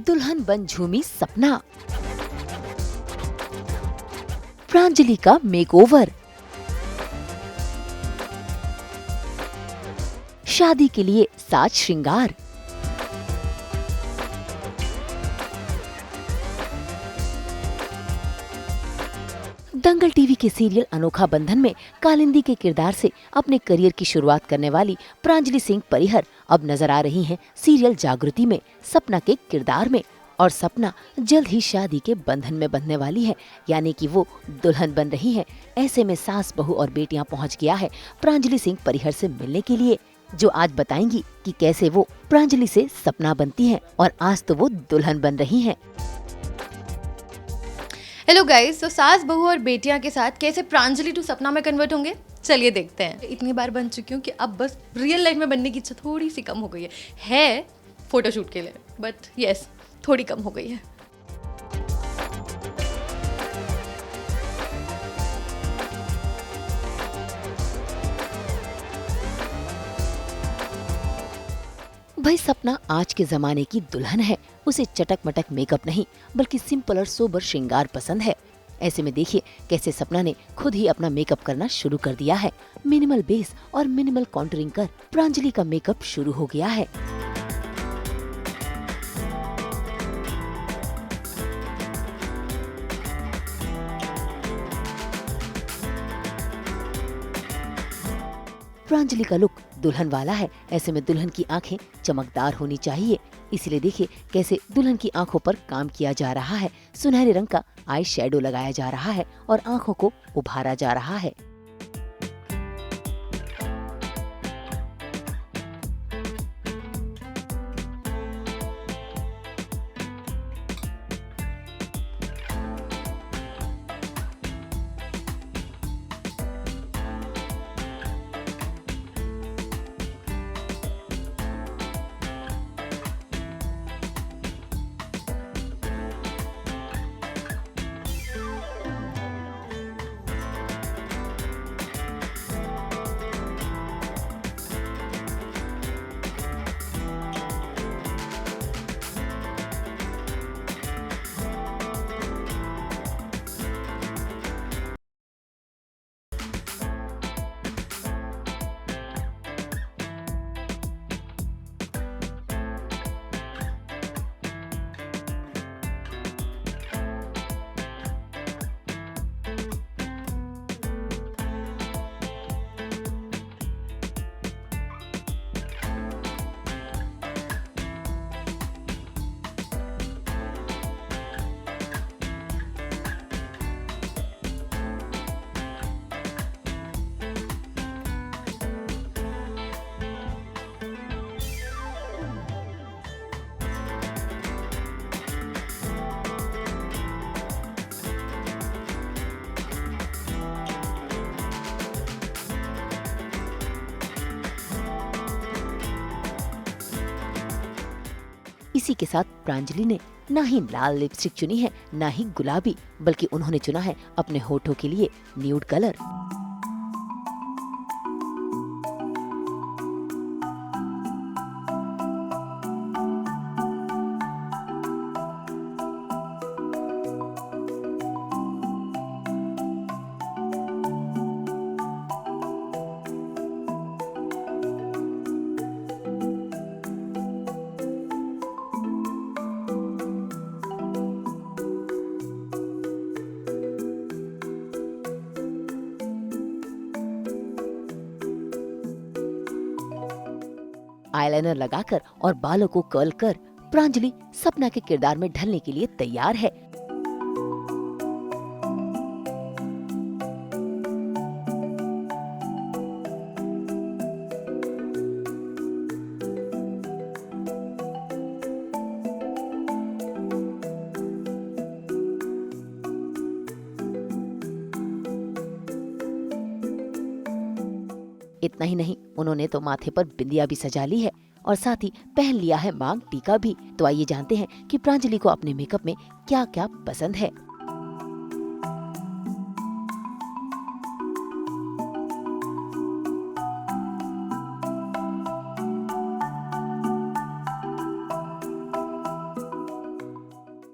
दुल्हन बन झूमी सपना, प्रांजलि का मेकओवर, शादी के लिए साज श्रृंगार। दंगल टीवी के सीरियल अनोखा बंधन में कालिंदी के किरदार से अपने करियर की शुरुआत करने वाली प्रांजलि सिंह परिहर अब नजर आ रही हैं सीरियल जागृति में सपना के किरदार में। और सपना जल्द ही शादी के बंधन में बंधने वाली है, यानी कि वो दुल्हन बन रही है। ऐसे में सास, बहू और बेटियां पहुंच गया है प्रांजलि सिंह परिहर से मिलने के लिए, जो आज बताएंगी कि कैसे वो प्रांजलि से सपना बनती हैं और आज तो वो दुल्हन बन रही हैं। हेलो गाइस, तो सास, बहू और बेटियां के साथ कैसे प्रांजलि टू सपना में कन्वर्ट होंगे, चलिए देखते हैं। इतनी बार बन चुकी हूँ कि अब बस रियल लाइफ में बनने की इच्छा थोड़ी सी कम हो गई है फोटोशूट के लिए, बट यस थोड़ी कम हो गई है। भाई सपना आज के जमाने की दुल्हन है। उसे चटक मटक मेकअप नहीं बल्कि सिंपल और सोबर श्रृंगार पसंद है। ऐसे में देखिए कैसे सपना ने खुद ही अपना मेकअप करना शुरू कर दिया है। मिनिमल बेस और मिनिमल कॉन्टूरिंग कर प्रांजलि का मेकअप शुरू हो गया है। प्रांजलि का लुक दुल्हन वाला है। ऐसे में दुल्हन की आंखें चमकदार होनी चाहिए, इसलिए देखिए कैसे दुल्हन की आंखों पर काम किया जा रहा है। सुनहरे रंग का आई शैडो लगाया जा रहा है और आंखों को उभारा जा रहा है। इसी के साथ प्रांजलि ने ना ही लाल लिपस्टिक चुनी है ना ही गुलाबी, बल्कि उन्होंने चुना है अपने होठों के लिए न्यूड कलर। आईलाइनर लगाकर और बालों को कर्ल कर प्रांजलि सपना के किरदार में ढलने के लिए तैयार है। इतना ही नहीं, उन्होंने तो माथे पर बिंदिया भी सजा ली है और साथ ही पहन लिया है मांग टीका भी। तो आइए जानते हैं कि प्रांजलि को अपने मेकअप में क्या क्या पसंद है।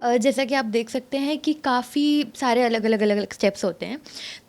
जैसा कि आप देख सकते हैं कि काफ़ी सारे अलग अलग स्टेप्स होते हैं।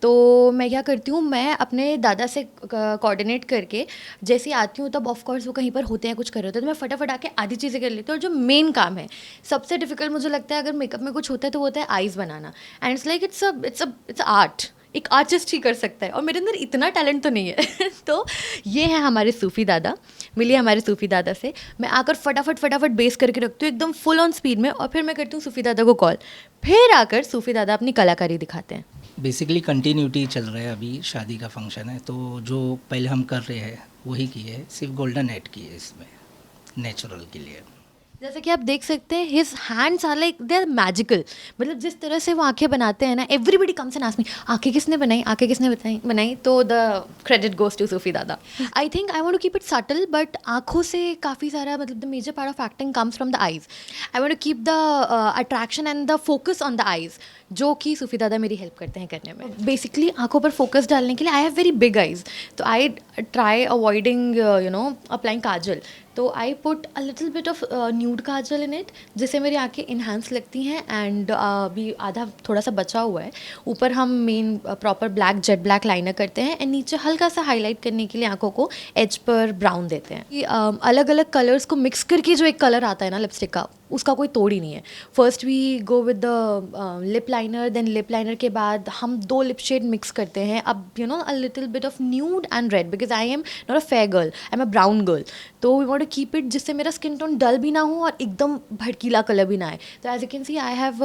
तो मैं क्या करती हूँ, मैं अपने दादा से कोऑर्डिनेट करके जैसे ही आती हूँ, तब ऑफ कोर्स वो कहीं पर होते हैं, कुछ कर रहे होते हैं, तो मैं फटाफट आके आधी चीज़ें कर लेती हूँ। और जो मेन काम है, सबसे डिफिकल्ट मुझे लगता है अगर मेकअप में कुछ होता है तो वो होता है eyes banana. And it's like it's art. एक आर्टिस्ट ही कर सकता है, और मेरे अंदर इतना टैलेंट तो नहीं है। तो ये है हमारे सूफ़ी दादा। मिलिए हमारे सूफ़ी दादा से। मैं आकर फटाफट बेस करके रखती हूँ एकदम फुल ऑन स्पीड में, और फिर मैं करती हूँ सूफ़ी दादा को कॉल। फिर आकर सूफ़ी दादा अपनी कलाकारी दिखाते हैं। बेसिकली कंटिन्यूटी चल रहा है, अभी शादी का फंक्शन है तो जो पहले हम कर रहे हैं वही किए है, सिर्फ गोल्डन ऐड किए इसमें नेचुरल के लिए। जैसे कि आप देख सकते हैं, his hands are like they are magical. मतलब जिस तरह से वो आंखें बनाते हैं ना, everybody comes and ask me आंखें किसने बनाई, आंखें किसने बनाई। तो the credit goes to Sufi Dada. I think I want to keep it subtle, but आंखों से काफ़ी सारा, मतलब the major part of acting comes from the eyes. I want to keep the attraction and the focus on the eyes, जो कि सूफ़ी दादा मेरी help करते हैं करने में। बेसिकली आंखों पर फोकस डालने के लिए I have very big eyes, तो आई ट्राई अवॉइडिंग अप्लाइंग काजल। तो I put a little bit of nude Kajal in it, जिससे मेरी आंखें इन्हांस लगती हैं। एंड अभी आधा थोड़ा सा बचा हुआ है, ऊपर हम main proper black jet black liner करते हैं, एंड नीचे हल्का सा हाईलाइट करने के लिए आंखों को एज पर ब्राउन देते हैं। कि अलग अलग कलर्स को मिक्स करके जो एक कलर आता है ना लिपस्टिक का, उसका कोई तोड़ ही नहीं है। First we go with the lip liner, then lip liner के बाद हम 2 लिप शेड मिक्स करते हैं। अब a little bit of nude and red, because I am not a fair girl, I am a brown girl. तो we want to keep it जिससे मेरा skin tone डल भी ना हो और एकदम भड़कीला कलर भी ना आए। तो as you can see I have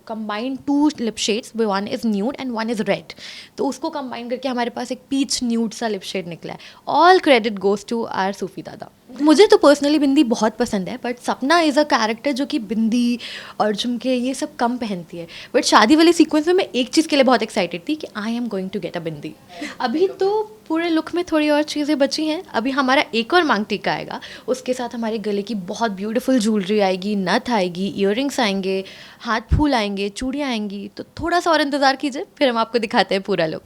combined 2 lip shades, one is nude and one is red. तो उसको कंबाइन करके हमारे पास एक पीच न्यूड सा लिप शेड निकला है। All credit goes to our Sufi दादा। मुझे तो पर्सनली बिंदी बहुत पसंद है, बट सपना इज़ अ कैरेक्टर जो कि बिंदी और झुमके ये सब कम पहनती है। बट शादी वाले सीक्वेंस में मैं एक चीज़ के लिए बहुत एक्साइटेड थी कि I am going to get a bindi. अभी तो पूरे लुक में थोड़ी और चीज़ें बची हैं। अभी हमारा एक और मांग टीका आएगा, उसके साथ हमारे गले की बहुत ब्यूटीफुल ज्वेलरी आएगी, नथ आएगी, ईयरिंग्स आएंगे, हाथ फूल आएंगे, चूड़ियाँ आएंगी। तो थोड़ा सा और इंतज़ार कीजिए, फिर हम आपको दिखाते हैं पूरा लुक।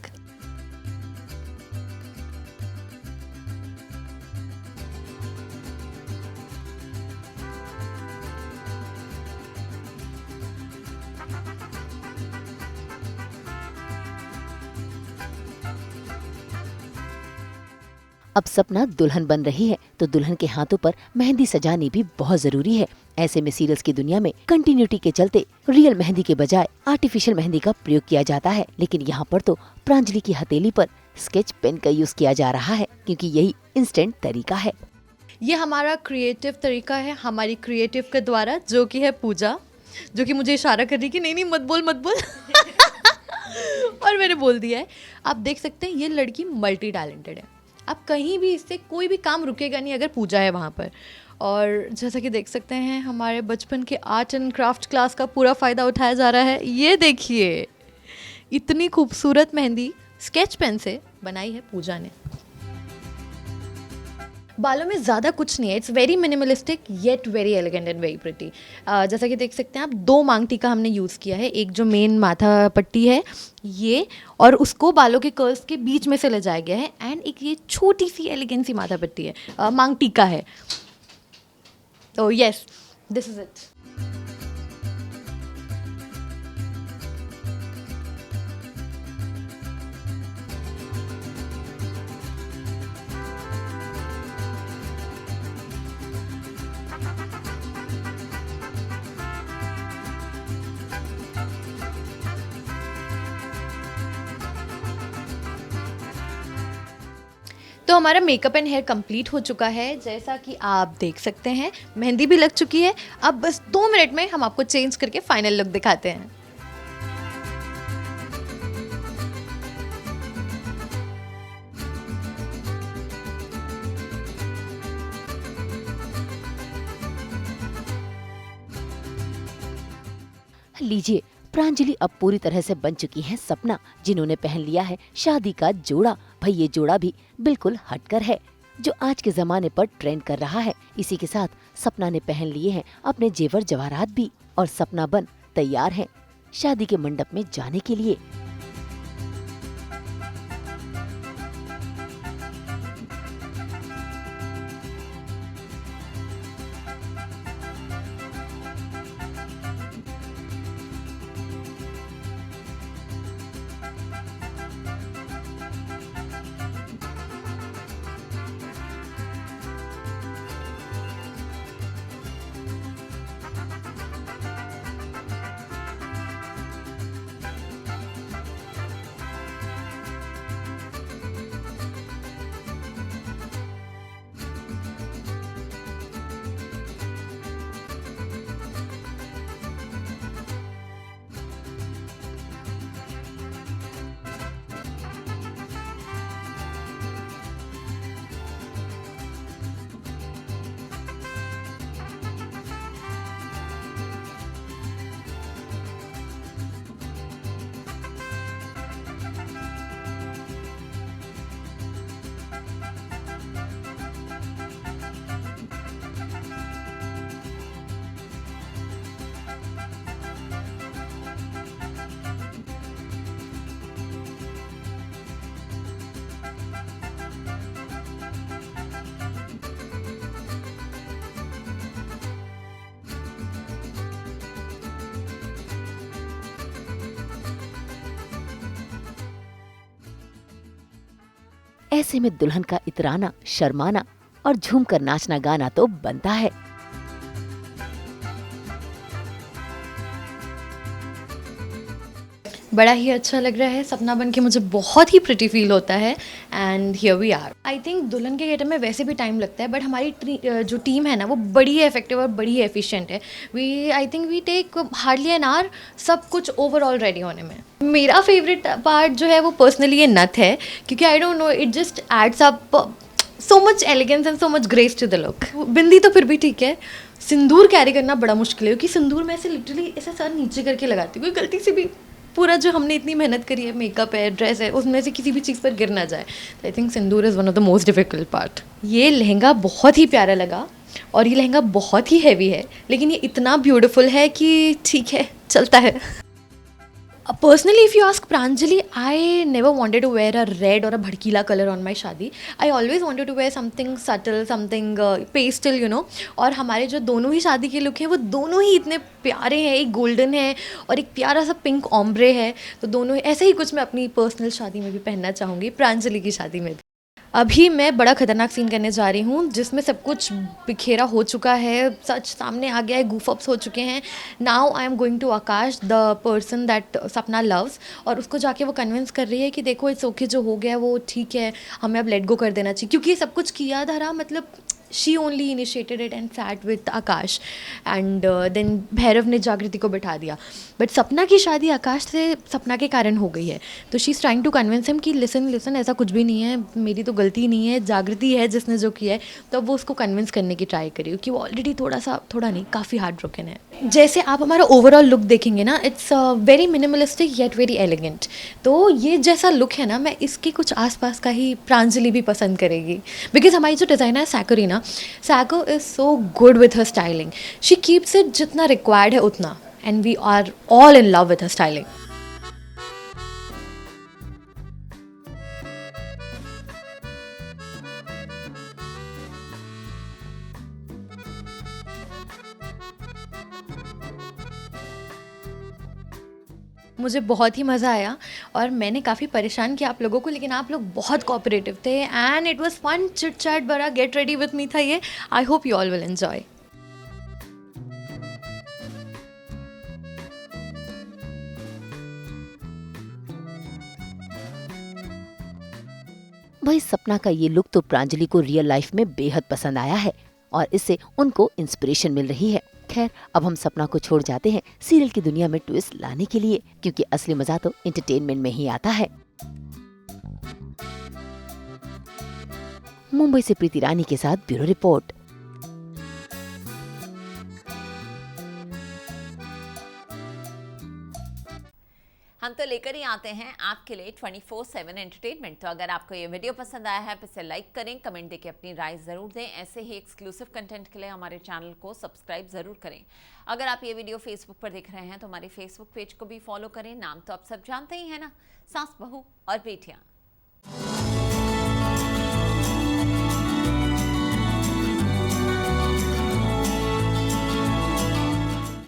अब सपना दुल्हन बन रही है तो दुल्हन के हाथों पर मेहंदी सजानी भी बहुत जरूरी है। ऐसे में सीरियल्स की दुनिया में कंटिन्यूटी के चलते रियल मेहंदी के बजाय आर्टिफिशियल मेहंदी का प्रयोग किया जाता है। लेकिन यहाँ पर तो प्रांजलि की हथेली पर स्केच पेन का यूज किया जा रहा है, क्योंकि यही इंस्टेंट तरीका है। ये हमारा क्रिएटिव तरीका है, हमारी क्रिएटिव के द्वारा, जो कि है पूजा, जो कि मुझे इशारा कर रही कि नहीं मत बोल। और मैंने बोल दिया है। आप देख सकते हैं ये लड़की मल्टी टैलेंटेड है। आप कहीं भी इससे कोई भी काम रुकेगा नहीं अगर पूजा है वहाँ पर। और जैसा कि देख सकते हैं हमारे बचपन के आर्ट एंड क्राफ्ट क्लास का पूरा फ़ायदा उठाया जा रहा है। ये देखिए, इतनी खूबसूरत मेहंदी स्केच पेन से बनाई है पूजा ने। बालों में ज़्यादा कुछ नहीं है, it's very minimalistic yet very elegant and very pretty. जैसा कि देख सकते हैं आप, 2 मांग टीका हमने यूज़ किया है। एक जो मेन माथा पट्टी है ये, और उसको बालों के कर्ल्स के बीच में से ले जाया गया है। एंड एक ये छोटी सी एलिगेंट सी माथा पट्टी है, मांग टीका है। तो यस, दिस इज़ इट। तो हमारा मेकअप एंड हेयर कंप्लीट हो चुका है। जैसा कि आप देख सकते हैं मेहंदी भी लग चुकी है। अब बस 2 मिनट में हम आपको चेंज करके फाइनल लुक दिखाते हैं। लीजिए, प्रांजलि अब पूरी तरह से बन चुकी हैं सपना, जिन्होंने पहन लिया है शादी का जोड़ा। भाई ये जोड़ा भी बिल्कुल हटकर है, जो आज के जमाने पर ट्रेंड कर रहा है। इसी के साथ सपना ने पहन लिए हैं अपने जेवर जवाहरात भी, और सपना बन तैयार हैं शादी के मंडप में जाने के लिए। ऐसे में दुल्हन का इतराना, शर्माना और झूमकर नाचना गाना तो बनता है। बड़ा ही अच्छा लग रहा है, सपना बन के मुझे बहुत ही प्रिटी फील होता है and here we are. I think दुल्हन के गेटअप में वैसे भी टाइम लगता है, बट हमारी जो टीम है ना वो बड़ी ही इफेक्टिव और बड़ी ही एफिशिएंट है। I think we take hardly an hour सब कुछ ओवरऑल रेडी होने में। मेरा फेवरेट पार्ट जो है वो पर्सनली ये नथ है, क्योंकि I don't know, it just adds up so much elegance and so much grace to the look. Bindi तो फिर भी ठीक है, सिंदूर कैरी करना बड़ा मुश्किल है, क्योंकि सिंदूर मैं ऐसे लिटरली ऐसा सर नीचे करके लगाती हूँ, कोई गलती से भी पूरा जो हमने इतनी मेहनत करी है, मेकअप है, ड्रेस है, उसमें से किसी भी चीज़ पर गिर ना जाए। I think Sindoor is one of the most difficult part. ये लहंगा बहुत ही प्यारा लगा और ये लहंगा बहुत ही हैवी है, लेकिन ये इतना ब्यूटीफुल है कि ठीक है, चलता है। Personally, if you ask Pranjali, I never wanted to wear a red or a भड़कीला color on my शादी. I always wanted to wear something subtle, something pastel, you know. और हमारे जो दोनों ही शादी के लुक हैं वो दोनों ही इतने प्यारे हैं, एक गोल्डन है और एक प्यारा सा पिंक ऑम्ब्रे है, तो दोनों ऐसे ही कुछ मैं अपनी पर्सनल शादी में भी पहनना चाहूँगी, प्रांजलि की शादी में भी। अभी मैं बड़ा खतरनाक सीन करने जा रही हूँ जिसमें सब कुछ बिखेरा हो चुका है, सच सामने आ गया है, goof ups हो चुके हैं। Now I am going to Akash, the person that Sapna loves, और उसको जाके वो कन्विंस कर रही है कि देखो इट्स ओके, जो हो गया वो ठीक है, हमें अब लेट गो कर देना चाहिए, क्योंकि ये सब कुछ किया धरा, मतलब she only initiated it and sat with Akash and then Bhairav ने जागृति को बिठा दिया। बट सपना की शादी आकाश से सपना के कारण हो गई है, तो she is trying to convince him कि लिसन ऐसा कुछ भी नहीं है, मेरी तो गलती नहीं है, जागृति है जिसने जो किया है। तो अब वो उसको कन्विंस करने की ट्राई करी कि वो ऑलरेडी थोड़ा नहीं, काफ़ी हार्ड ब्रोकन है। जैसे आप हमारा ओवरऑल लुक देखेंगे ना, it's very minimalistic yet very elegant. तो ये जैसा लुक है ना, मैं इसके कुछ आसपास का ही प्रांजलि भी पसंद करेगी, बिकॉज हमारी जो डिज़ाइनर है Saikorina, Saiko is so good with her styling, she keeps it जितना रिक्वायर्ड है उतना, and we are all in love with her styling. मुझे बहुत ही मज़ा आया और मैंने काफ़ी परेशान किया आप लोगों को, लेकिन आप लोग बहुत कोऑपरेटिव थे and it was fun, chit chat बड़ा गेट रेडी विथ मी था ये। I hope you all will enjoy. भाई सपना का ये लुक तो प्रांजलि को रियल लाइफ में बेहद पसंद आया है और इससे उनको इंस्पिरेशन मिल रही है। खैर अब हम सपना को छोड़ जाते हैं सीरियल की दुनिया में ट्विस्ट लाने के लिए, क्योंकि असली मजा तो एंटरटेनमेंट में ही आता है। मुंबई से प्रीति रानी के साथ ब्यूरो रिपोर्ट। हम तो लेकर ही आते हैं आपके लिए 24/7 एंटरटेनमेंट। तो अगर आपको ये वीडियो पसंद आया है तो इसे लाइक करें, कमेंट देके अपनी राय ज़रूर दें। ऐसे ही एक्सक्लूसिव कंटेंट के लिए हमारे चैनल को सब्सक्राइब ज़रूर करें। अगर आप ये वीडियो फेसबुक पर देख रहे हैं तो हमारे फेसबुक पेज को भी फॉलो करें। नाम तो आप सब जानते ही हैं ना, सास बहू और बेटियाँ।